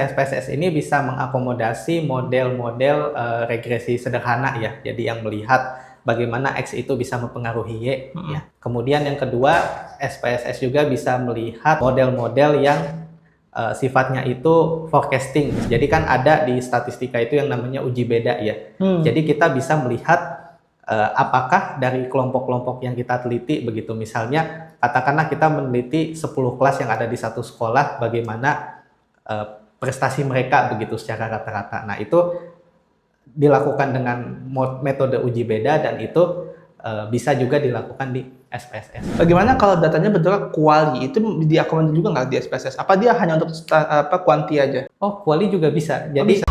SPSS ini bisa mengakomodasi model-model regresi sederhana ya. Jadi yang melihat bagaimana X itu bisa mempengaruhi Y. Ya. Kemudian yang kedua, SPSS juga bisa melihat model-model yang sifatnya itu forecasting. Jadi kan ada di statistika itu yang namanya uji beda ya. Jadi kita bisa melihat apakah dari kelompok-kelompok yang kita teliti begitu. Misalnya katakanlah kita meneliti 10 kelas yang ada di satu sekolah, bagaimana prestasi mereka begitu secara rata-rata. Nah, itu dilakukan dengan metode uji beda dan itu bisa juga dilakukan di SPSS. Bagaimana kalau datanya bentuknya kuali? Itu diakomodir juga nggak di SPSS? Apa dia hanya untuk kuanti aja? Oh, kuali juga bisa. Jadi bisa.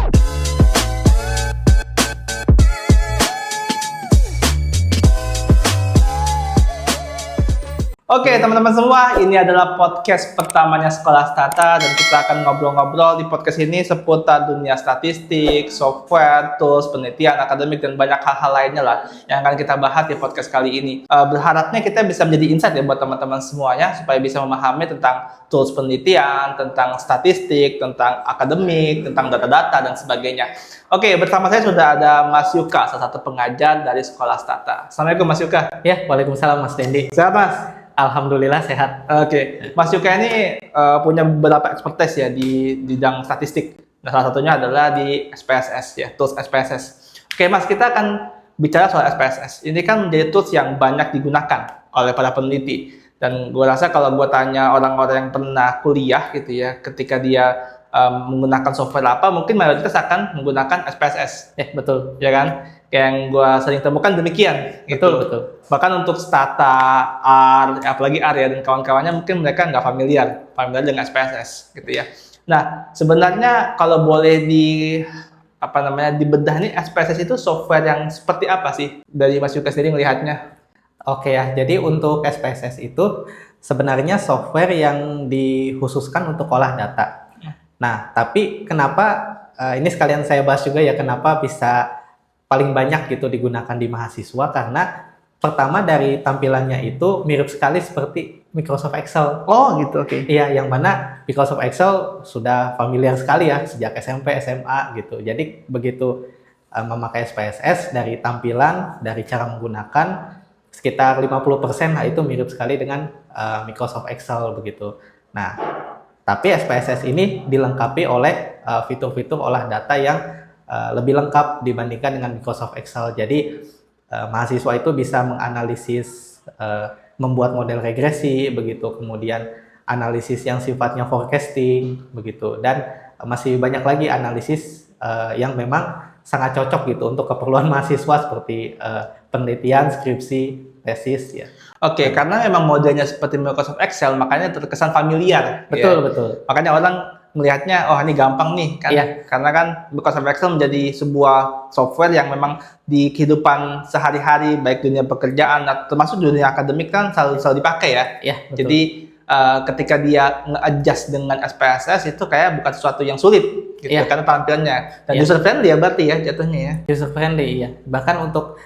Oke, teman-teman semua, ini adalah podcast pertamanya Sekolah Stata dan kita akan ngobrol-ngobrol di podcast ini seputar dunia statistik, software, tools, penelitian, akademik, dan banyak hal-hal lainnya lah yang akan kita bahas di podcast kali ini. Berharapnya kita bisa menjadi insight ya buat teman-teman semuanya supaya bisa memahami tentang tools penelitian, tentang statistik, tentang akademik, tentang data-data, dan sebagainya. Oke, bersama saya sudah ada Mas Yuka, salah satu pengajar dari Sekolah Stata. Assalamualaikum Mas Yuka. Ya, waalaikumsalam Mas Dendi. Sehat Mas? Alhamdulillah sehat. Oke, Mas Yuka ini punya beberapa expertise ya di bidang statistik. Nah, salah satunya adalah di SPSS ya, tools SPSS. Oke, Mas, kita akan bicara soal SPSS. Ini kan menjadi tools yang banyak digunakan oleh para peneliti. Dan gue rasa kalau gue tanya orang-orang yang pernah kuliah gitu ya, ketika dia menggunakan software apa, mungkin mayoritas akan menggunakan SPSS. Betul. Ya kan? Kayak yang gue sering temukan demikian. Betul, gitu. betul. Bahkan untuk Stata, R, apalagi R ya, dan kawan-kawannya mungkin mereka nggak familiar dengan SPSS gitu ya. Nah, sebenarnya kalau boleh dibedah nih, SPSS itu software yang seperti apa sih dari Mas Yuka sendiri melihatnya? Oke ya, jadi untuk SPSS itu sebenarnya software yang dikhususkan untuk olah data. Nah, tapi kenapa, ini sekalian saya bahas juga ya, kenapa bisa paling banyak gitu digunakan di mahasiswa, karena pertama dari tampilannya itu mirip sekali seperti Microsoft Excel. Oh gitu, oke. Iya, yang mana Microsoft Excel sudah familiar sekali ya sejak SMP, SMA gitu. Jadi begitu memakai SPSS, dari tampilan, dari cara menggunakan, sekitar 50% nah itu mirip sekali dengan Microsoft Excel begitu. Nah, tapi SPSS ini dilengkapi oleh fitur-fitur olah data yang lebih lengkap dibandingkan dengan Microsoft Excel. Jadi mahasiswa itu bisa menganalisis, membuat model regresi begitu, kemudian analisis yang sifatnya forecasting begitu, dan masih banyak lagi analisis yang memang sangat cocok gitu untuk keperluan mahasiswa seperti penelitian, skripsi, tesis ya. Oke, karena memang modelnya seperti Microsoft Excel, makanya terkesan familiar. Betul, ya. betul. Makanya orang melihatnya, oh ini gampang nih kan? Iya. Karena kan Microsoft Excel menjadi sebuah software yang memang di kehidupan sehari-hari, baik dunia pekerjaan, termasuk dunia akademik kan selalu dipakai ya. Iya, betul. Jadi ketika dia nge-adjust dengan SPSS itu kayak bukan sesuatu yang sulit, gitu, Iya. karena tampilannya. Dan Iya. user friendly ya berarti ya jatuhnya ya. User friendly ya. Bahkan untuk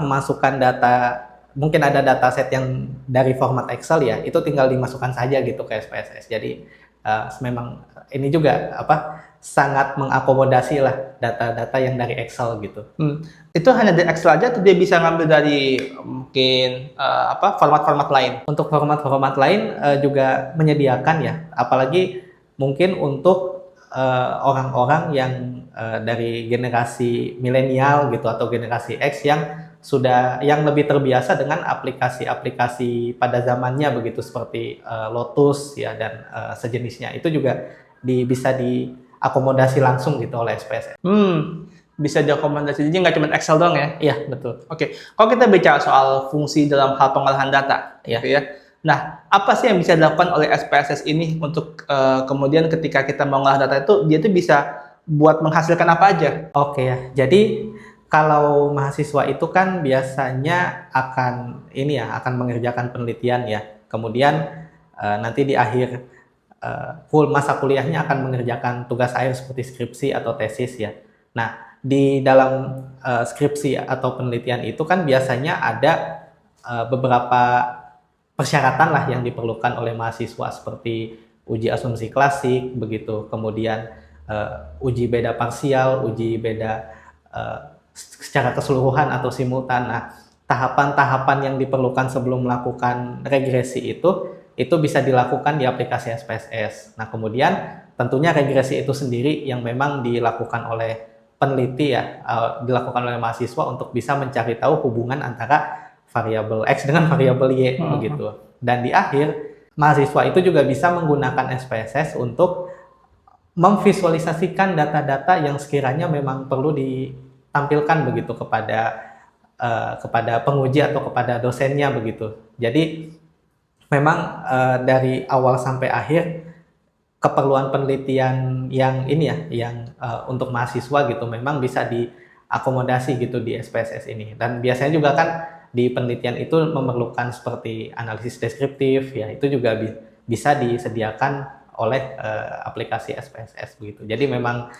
memasukkan data, mungkin ada dataset yang dari format Excel ya, itu tinggal dimasukkan saja gitu ke SPSS. Jadi memang ini juga sangat mengakomodasi lah data-data yang dari Excel gitu. Itu hanya dari Excel aja atau dia bisa ngambil dari mungkin format-format lain? Untuk format-format lain juga menyediakan ya, apalagi mungkin untuk orang-orang yang dari generasi milenial gitu atau generasi X yang lebih terbiasa dengan aplikasi-aplikasi pada zamannya begitu, seperti Lotus ya dan sejenisnya, itu juga bisa diakomodasi langsung gitu oleh SPSS. Bisa diakomodasi, jadi nggak cuma Excel doang ya? Iya, betul. Oke, kalau kita bicara soal fungsi dalam hal pengolahan data, Iya. gitu ya. Nah, apa sih yang bisa dilakukan oleh SPSS ini untuk kemudian ketika kita mengolah data itu, dia tuh bisa buat menghasilkan apa aja? Oke ya, jadi kalau mahasiswa itu kan biasanya akan mengerjakan penelitian ya, kemudian nanti di akhir full masa kuliahnya akan mengerjakan tugas akhir seperti skripsi atau tesis ya. Nah, di dalam skripsi atau penelitian itu kan biasanya ada beberapa persyaratan lah yang diperlukan oleh mahasiswa, seperti uji asumsi klasik begitu, kemudian uji beda parsial, uji beda secara keseluruhan atau simultan. Nah, tahapan-tahapan yang diperlukan sebelum melakukan regresi itu bisa dilakukan di aplikasi SPSS. Nah, kemudian tentunya regresi itu sendiri yang memang dilakukan oleh peneliti ya, dilakukan oleh mahasiswa untuk bisa mencari tahu hubungan antara variabel X dengan variabel Y begitu. Dan di akhir, mahasiswa itu juga bisa menggunakan SPSS untuk memvisualisasikan data-data yang sekiranya memang perlu ditampilkan begitu kepada penguji atau kepada dosennya begitu. Jadi memang dari awal sampai akhir keperluan penelitian yang ini ya, yang untuk mahasiswa gitu memang bisa diakomodasi gitu di SPSS ini. Dan biasanya juga kan di penelitian itu memerlukan seperti analisis deskriptif ya, itu juga bisa disediakan oleh aplikasi SPSS begitu. Jadi memang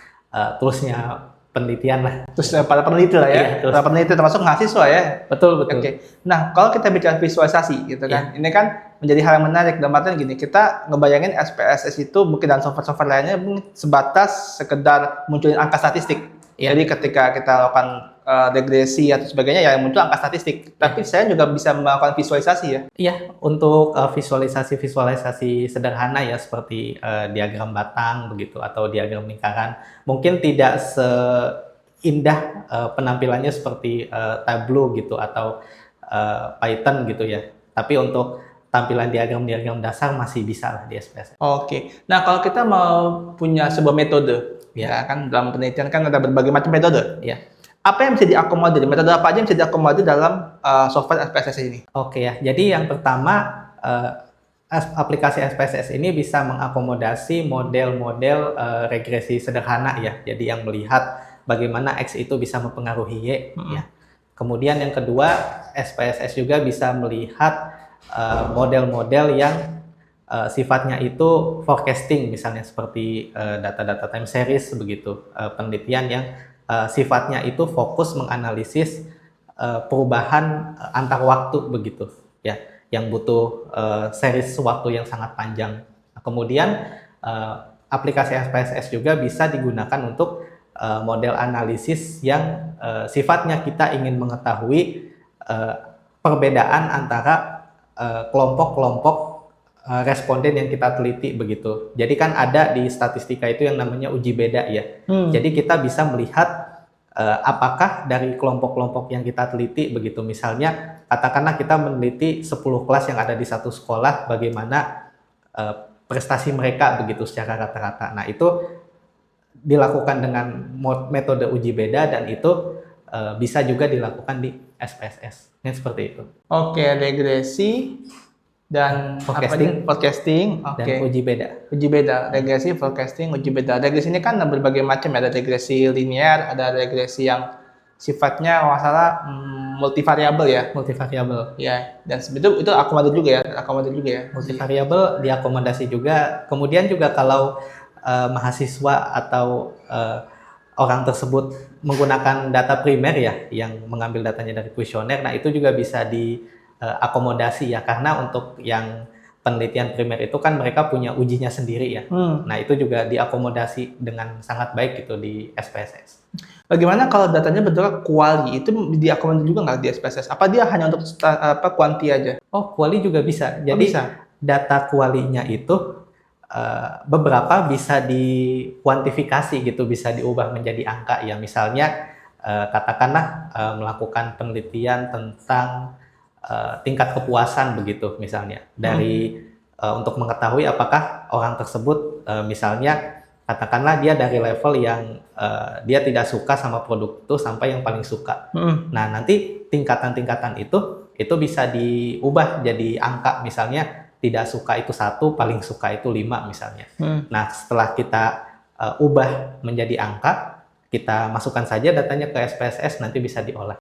toolsnya penelitian lah. Terus para peneliti lah ya, Iya, para peneliti termasuk mahasiswa ya. Betul. Oke. Nah, kalau kita bicara visualisasi gitu kan, ini kan menjadi hal yang menarik. Dalam artian gini, kita ngebayangin SPSS itu mungkin dan software-software lainnya sebatas sekedar munculin angka statistik. Jadi ketika kita lakukan regresi atau sebagainya ya muncul angka statistik. Tapi saya juga bisa melakukan visualisasi ya. Iya, untuk visualisasi sederhana ya seperti diagram batang begitu atau diagram lingkaran. Mungkin tidak seindah penampilannya seperti Tableau gitu atau Python gitu ya. Tapi untuk tampilan diagram-diagram dasar masih bisa lah di SPSS. Oke. Nah, kalau kita mau punya sebuah metode, ya kan dalam penelitian kan ada berbagai macam metode. Ya. Apa yang bisa diakomodir? Metode apa aja yang bisa diakomodir dalam software SPSS ini? Oke ya. Jadi yang pertama aplikasi SPSS ini bisa mengakomodasi model-model regresi sederhana ya. Jadi yang melihat bagaimana X itu bisa mempengaruhi Y ya. Kemudian yang kedua, SPSS juga bisa melihat model-model yang sifatnya itu forecasting, misalnya seperti data-data time series begitu, penelitian yang sifatnya itu fokus menganalisis perubahan antar waktu begitu ya, yang butuh series waktu yang sangat panjang. Kemudian aplikasi SPSS juga bisa digunakan untuk model analisis yang sifatnya kita ingin mengetahui perbedaan antara kelompok-kelompok responden yang kita teliti begitu. Jadi kan ada di statistika itu yang namanya uji beda ya. Jadi kita bisa melihat apakah dari kelompok-kelompok yang kita teliti begitu. Misalnya katakanlah kita meneliti 10 kelas yang ada di satu sekolah, bagaimana prestasi mereka begitu secara rata-rata. Nah, itu dilakukan dengan metode uji beda dan itu bisa juga dilakukan di SPSS. Yang seperti itu. Oke, regresi dan forecasting, dan uji beda. Uji beda, regresi, forecasting, uji beda. Regresi ini kan ada berbagai macam, ada regresi linear, ada regresi yang sifatnya masalah multivariabel ya. Multivariabel. Ya, dan itu akomodir juga ya, Multivariabel diakomodasi juga. Kemudian juga kalau mahasiswa atau orang tersebut menggunakan data primer ya, yang mengambil datanya dari kuesioner, nah itu juga bisa diakomodasi ya, karena untuk yang penelitian primer itu kan mereka punya ujinya sendiri ya. Nah itu juga diakomodasi dengan sangat baik gitu di SPSS. Bagaimana kalau datanya bentuknya kuali, itu diakomodir juga nggak di SPSS? Apa dia hanya untuk kuanti aja? Oh, kuali juga bisa. Jadi data kualinya itu beberapa bisa dikuantifikasi gitu, bisa diubah menjadi angka ya. Misalnya katakanlah melakukan penelitian tentang tingkat kepuasan begitu misalnya, dari untuk mengetahui apakah orang tersebut misalnya katakanlah dia dari level yang dia tidak suka sama produk itu sampai yang paling suka. Nah, nanti tingkatan-tingkatan itu bisa diubah jadi angka, misalnya tidak suka itu 1, paling suka itu 5 misalnya. Nah, setelah kita ubah menjadi angka, kita masukkan saja datanya ke SPSS, nanti bisa diolah.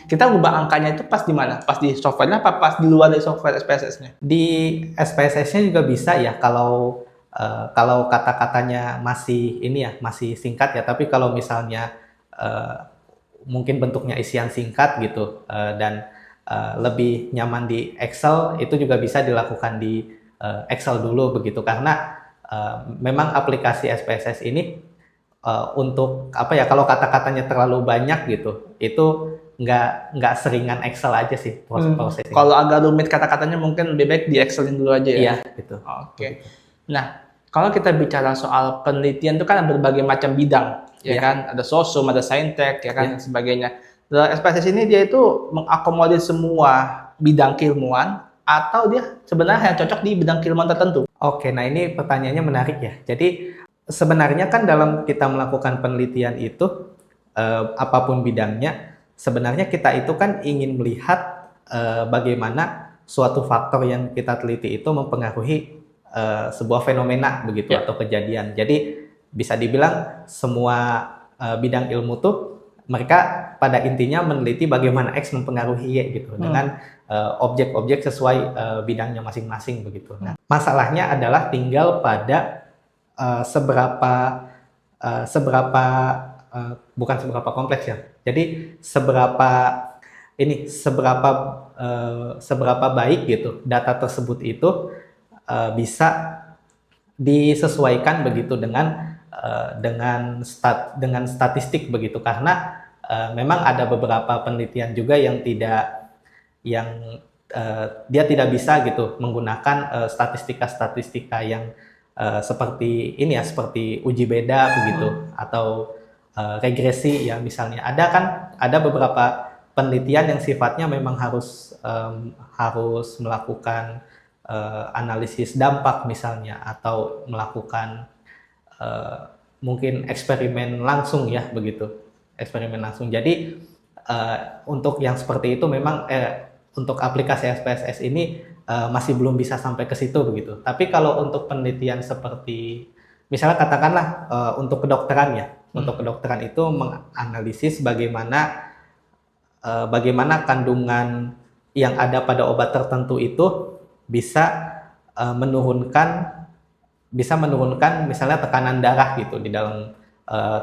Kita ubah angkanya itu pas di mana? Pas di software-nya apa pas di luar dari software SPSS-nya? Di SPSS-nya juga bisa ya, kalau kata-katanya masih ini ya, masih singkat ya, tapi kalau misalnya mungkin bentuknya isian singkat gitu dan lebih nyaman di Excel, itu juga bisa dilakukan di Excel dulu begitu, karena memang aplikasi SPSS ini untuk apa ya, kalau kata-katanya terlalu banyak gitu, itu nggak seringan Excel aja sih prosesnya. Kalau agak rumit kata-katanya mungkin lebih baik di Excelin dulu aja ya. Iya gitu. Oke. Nah, kalau kita bicara soal penelitian itu kan ada berbagai macam bidang, ya Iya. kan? Ada sosum, ada saintek, ya kan, Iya. dan sebagainya. Dalam SPSS ini dia itu mengakomodir semua bidang keilmuan atau dia sebenarnya hanya cocok di bidang keilmuan tertentu? Oke, nah ini pertanyaannya menarik ya. Jadi sebenarnya kan dalam kita melakukan penelitian itu, apapun bidangnya, sebenarnya kita itu kan ingin melihat bagaimana suatu faktor yang kita teliti itu mempengaruhi sebuah fenomena begitu Ya. atau kejadian. Jadi bisa dibilang semua bidang ilmu tuh mereka pada intinya meneliti bagaimana X mempengaruhi Y gitu dengan objek-objek sesuai bidangnya masing-masing begitu. Nah, masalahnya adalah tinggal pada seberapa bukan seberapa kompleks ya. Jadi seberapa baik gitu data tersebut itu bisa disesuaikan begitu dengan statistik begitu, karena memang ada beberapa penelitian juga yang dia tidak bisa gitu menggunakan statistika yang seperti ini ya, seperti uji beda begitu atau regresi ya misalnya. Ada beberapa penelitian yang sifatnya memang harus melakukan analisis dampak misalnya, atau melakukan mungkin eksperimen langsung ya begitu, eksperimen langsung. Jadi untuk yang seperti itu memang untuk aplikasi SPSS ini masih belum bisa sampai ke situ begitu. Tapi kalau untuk penelitian seperti misalnya katakanlah untuk kedokteran ya, untuk kedokteran itu menganalisis bagaimana kandungan yang ada pada obat tertentu itu bisa menurunkan misalnya tekanan darah gitu di dalam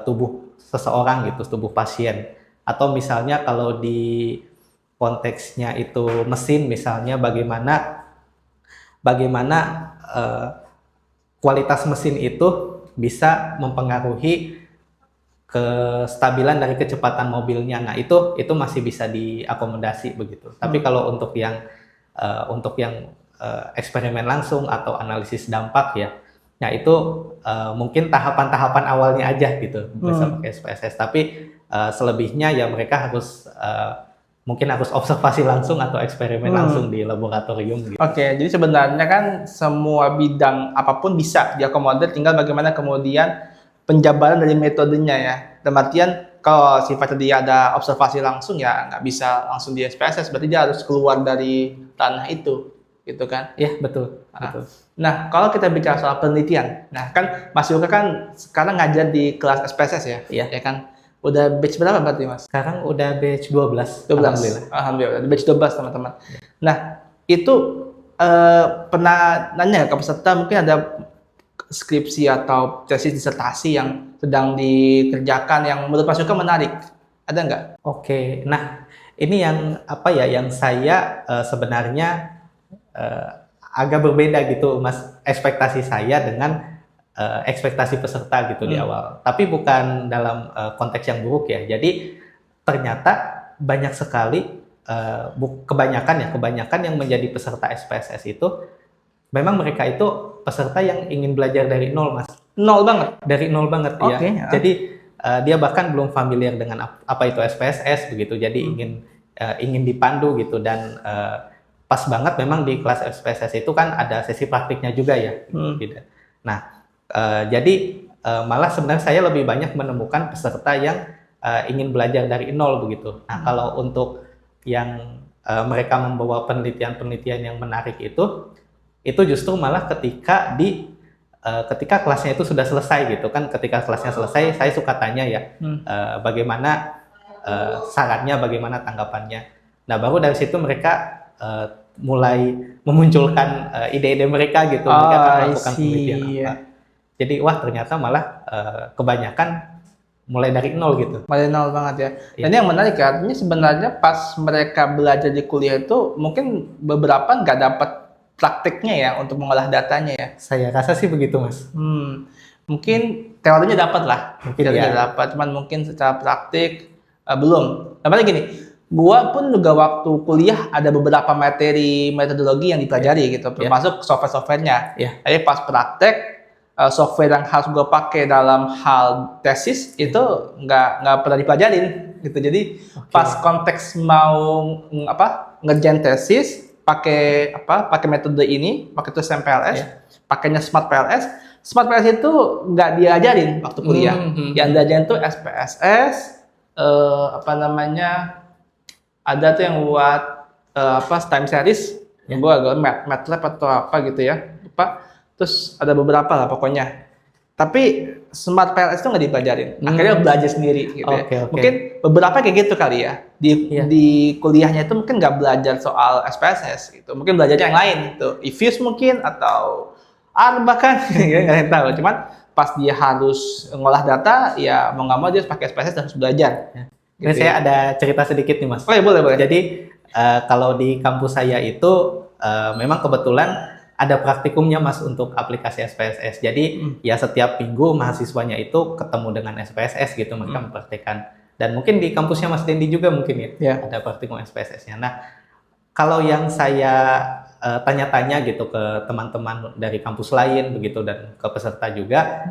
tubuh seseorang gitu, tubuh pasien. Atau misalnya kalau di konteksnya itu mesin misalnya, bagaimana kualitas mesin itu bisa mempengaruhi kestabilan dari kecepatan mobilnya. Nah, itu masih bisa diakomodasi begitu. Tapi kalau untuk yang eksperimen langsung atau analisis dampak ya, nah itu mungkin tahapan-tahapan awalnya aja gitu bisa pakai SPSS. Tapi selebihnya ya mereka mungkin harus observasi langsung atau eksperimen langsung di laboratorium gitu. Oke, jadi sebenarnya kan semua bidang apapun bisa diakomodir, tinggal bagaimana kemudian penjabaran dari metodenya ya. Dalam artian kalau sifatnya dia ada observasi langsung ya nggak bisa langsung di SPSS, berarti dia harus keluar dari tanah itu, gitu kan? Iya, betul. Betul. Nah, kalau kita bicara soal penelitian, nah kan Mas Yoga kan sekarang ngajar di kelas SPSS ya? Iya. Ya kan? Udah batch berapa berarti Mas? Sekarang udah batch 12. 12. Alhamdulillah. Batch 12 teman-teman. Nah, itu pernah nanya ke peserta mungkin ada skripsi atau tesis disertasi yang sedang dikerjakan yang menurut Mas Yoga menarik? Ada nggak? Oke, nah ini yang yang saya sebenarnya agak berbeda gitu, Mas, ekspektasi saya dengan ekspektasi peserta gitu di awal. Tapi bukan dalam konteks yang buruk ya. Jadi ternyata banyak sekali kebanyakan yang menjadi peserta SPSS itu memang mereka itu peserta yang ingin belajar dari nol, Mas. Nol banget. Dari nol banget ya. Oke. Jadi dia bahkan belum familiar dengan apa itu SPSS begitu. Jadi ingin dipandu gitu, dan pas banget memang di kelas SPSS itu kan ada sesi praktiknya juga ya. Gitu. Nah, jadi malah sebenarnya saya lebih banyak menemukan peserta yang ingin belajar dari nol begitu. Nah, kalau untuk yang mereka membawa penelitian-penelitian yang menarik itu justru malah ketika kelasnya itu sudah selesai gitu kan. Ketika kelasnya selesai, saya suka tanya ya bagaimana sarannya, bagaimana tanggapannya. Nah, baru dari situ mereka mulai memunculkan ide-ide mereka gitu. Mereka akan melakukan penelitian apa. Jadi wah, ternyata malah kebanyakan mulai dari nol gitu. Mulai nol banget ya. Dan yang menarik ya, artinya sebenarnya pas mereka belajar di kuliah itu mungkin beberapa nggak dapat prakteknya ya untuk mengolah datanya ya. Saya rasa sih begitu, Mas. Mungkin teorinya dapat lah, Mungkin teorinya ya. dapat, cuman mungkin secara praktik belum. Namanya gini, gua pun juga waktu kuliah ada beberapa materi metodologi yang dipelajari gitu, termasuk software-softwarenya. Ya. Tapi pas praktek, software yang harus gua pakai dalam hal tesis itu nggak pernah dipelajarin gitu. Jadi pas konteks mau ngerjain tesis pakai metode ini, pakai tools MPLS, pakainya Smart PLS. Smart PLS itu nggak diajarin waktu kuliah. Yang diajarin tuh SPSS, ada tuh yang buat time series, gue agak MATLAB atau apa gitu ya, lupa. Terus ada beberapa lah pokoknya. Tapi Smart PLS itu nggak dipelajarin. Akhirnya belajar sendiri gitu ya. Mungkin beberapa kayak gitu kali ya. Di kuliahnya itu mungkin nggak belajar soal SPSS gitu. Mungkin belajarnya yang lain gitu. EViews mungkin atau R bahkan nggak ada yang tahu. Cuman pas dia harus ngolah data, ya mau nggak mau dia harus pakai SPSS dan harus belajar. Ini saya ada cerita sedikit nih Mas. Oh ya, boleh. Jadi kalau di kampus saya itu memang kebetulan ada praktikumnya Mas untuk aplikasi SPSS. Jadi ya setiap minggu mahasiswanya itu ketemu dengan SPSS gitu, mereka mempraktikkan. Dan mungkin di kampusnya Mas Dendi juga mungkin ya ada praktikum SPSS-nya. Nah, kalau yang saya tanya-tanya gitu ke teman-teman dari kampus lain begitu dan ke peserta juga,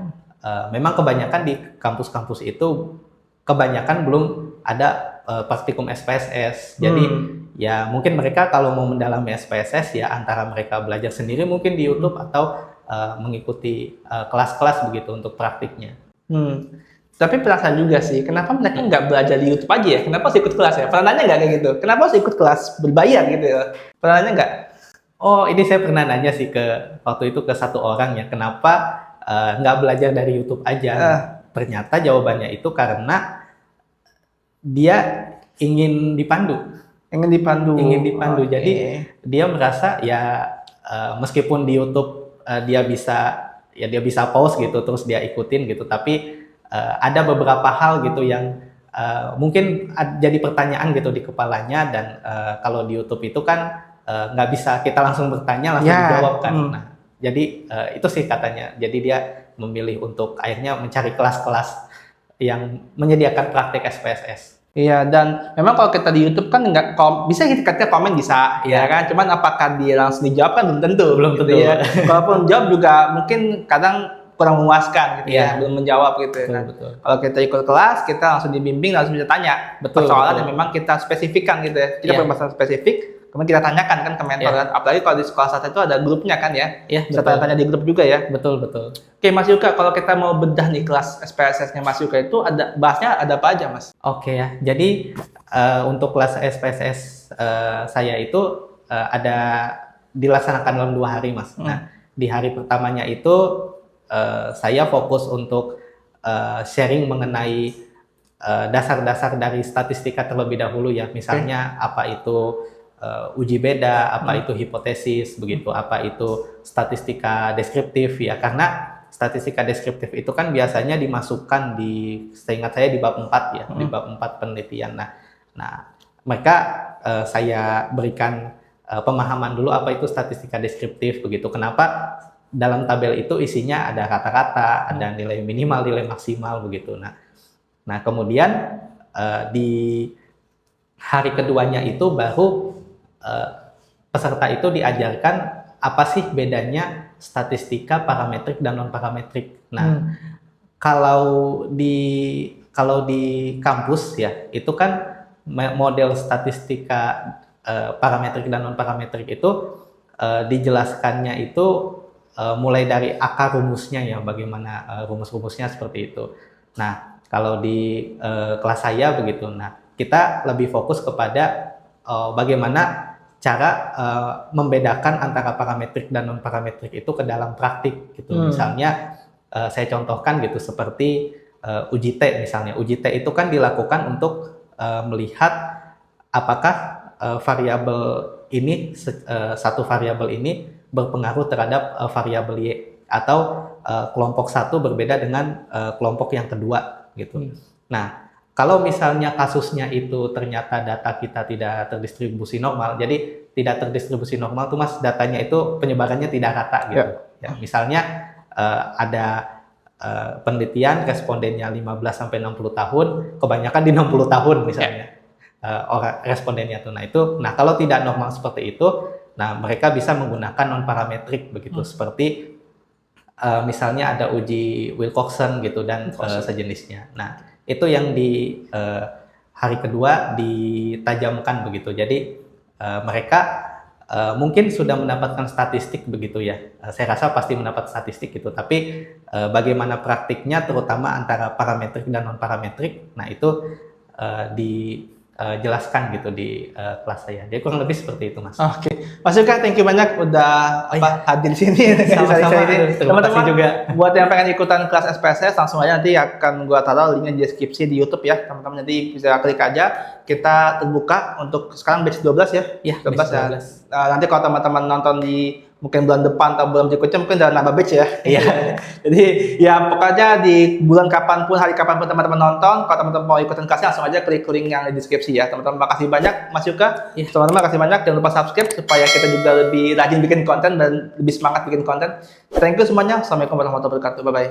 memang kebanyakan di kampus-kampus itu kebanyakan belum ada praktikum SPSS. Jadi ya mungkin mereka kalau mau mendalami SPSS ya antara mereka belajar sendiri mungkin di YouTube atau mengikuti kelas-kelas begitu untuk praktiknya. Tapi penasaran juga sih, kenapa mereka nggak belajar di YouTube aja ya? Kenapa harus ikut kelas ya? Pernah nanya nggak kayak gitu? Kenapa harus ikut kelas berbayar gitu ya? Pernah nanya nggak? Oh, ini saya pernah nanya sih waktu itu ke satu orang ya, kenapa nggak belajar dari YouTube aja? Ternyata jawabannya itu karena dia ingin dipandu. Ingin dipandu. Jadi dia merasa ya meskipun di YouTube dia bisa pause gitu, terus dia ikutin gitu, tapi ada beberapa hal gitu yang mungkin jadi pertanyaan gitu di kepalanya, dan kalau di YouTube itu kan nggak bisa kita langsung bertanya langsung dijawab kan. Nah, jadi itu sih katanya. Jadi dia memilih untuk akhirnya mencari kelas-kelas yang menyediakan praktek SPSS. Iya, dan memang kalau kita di YouTube kan nggak bisa kita komen bisa, ya kan. Cuman apakah dia langsung dijawab kan belum tentu. Ya. Kalaupun jawab juga mungkin kadang kurang memuaskan gitu ya, belum menjawab gitu. Betul. Kalau kita ikut kelas, kita langsung dibimbing, langsung bisa tanya persoalan yang memang kita spesifikkan gitu ya. Kita punya masalah spesifik, kemudian kita tanyakan kan ke mentor kan. Apalagi kalau di sekolah startup itu ada grupnya kan ya. Bisa tanya-tanya di grup juga ya. Betul. Oke, Mas Yuka, kalau kita mau bedah nih kelas SPSS-nya Mas Yuka itu bahasnya ada apa aja, Mas? Oke ya. Jadi untuk kelas SPSS saya itu ada dilaksanakan dalam 2 hari, Mas. Nah, di hari pertamanya itu saya fokus untuk sharing mengenai dasar-dasar dari statistika terlebih dahulu ya. Misalnya apa itu uji beda, apa itu hipotesis, begitu, apa itu statistika deskriptif ya. Karena statistika deskriptif itu kan biasanya dimasukkan seingat saya di bab 4 ya, di bab 4 penelitian. Nah, mereka saya berikan pemahaman dulu apa itu statistika deskriptif begitu. Kenapa dalam tabel itu isinya ada kata-kata, ada nilai minimal, nilai maksimal begitu. Nah kemudian di hari keduanya itu baru peserta itu diajarkan apa sih bedanya statistika parametrik dan non parametrik. Nah kalau di kampus ya itu kan model statistika parametrik dan non parametrik itu dijelaskannya itu mulai dari akar rumusnya ya, bagaimana rumus-rumusnya seperti itu. Nah, kalau di kelas saya begitu, nah kita lebih fokus kepada bagaimana cara membedakan antara parametrik dan non parametrik itu ke dalam praktik gitu. Misalnya saya contohkan gitu seperti uji T misalnya. Uji T itu kan dilakukan untuk melihat apakah variabel ini satu variabel ini berpengaruh terhadap variabel Y atau kelompok satu berbeda dengan kelompok yang kedua gitu. Nah, kalau misalnya kasusnya itu ternyata data kita tidak terdistribusi normal, jadi tidak terdistribusi normal tuh Mas, datanya itu penyebarannya tidak rata gitu. Ya, misalnya ada penelitian respondennya 15 sampai 60 tahun, kebanyakan di 60 tahun misalnya. Orang respondennya tuh. Nah kalau tidak normal seperti itu, nah mereka bisa menggunakan non parametrik begitu, seperti misalnya ada uji Wilcoxon gitu dan sejenisnya. Nah itu yang di hari kedua ditajamkan begitu. Jadi mereka mungkin sudah mendapatkan statistik begitu ya. Saya rasa pasti mendapat statistik gitu. Tapi bagaimana praktiknya, terutama antara parametrik dan non parametrik, nah itu dijelaskan gitu di kelas saya. Jadi kurang lebih seperti itu, Mas. Oke, Mas Yuka, thank you banyak udah hadir di sini. Sama-sama. Terima kasih juga. Buat yang pengen ikutan kelas SPSS, langsung aja nanti akan gua taruh linknya di deskripsi di YouTube ya, teman-teman. Nanti bisa klik aja. Kita terbuka untuk sekarang batch 12 ya. Iya, 12 ya. 12. Nanti kalau teman-teman nonton di mungkin bulan depan atau bulan berikutnya mungkin udah nambah batch ya. Iya. Jadi ya pokoknya di bulan kapanpun, hari kapanpun teman-teman nonton, kalau teman-teman mau ikutan kelasnya langsung aja klik link yang di deskripsi ya. Teman-teman makasih banyak Mas Yuka. Iya. Teman-teman makasih banyak, jangan lupa subscribe supaya kita juga lebih rajin bikin konten dan lebih semangat bikin konten. Thank you semuanya. Assalamualaikum warahmatullahi wabarakatuh. Bye bye.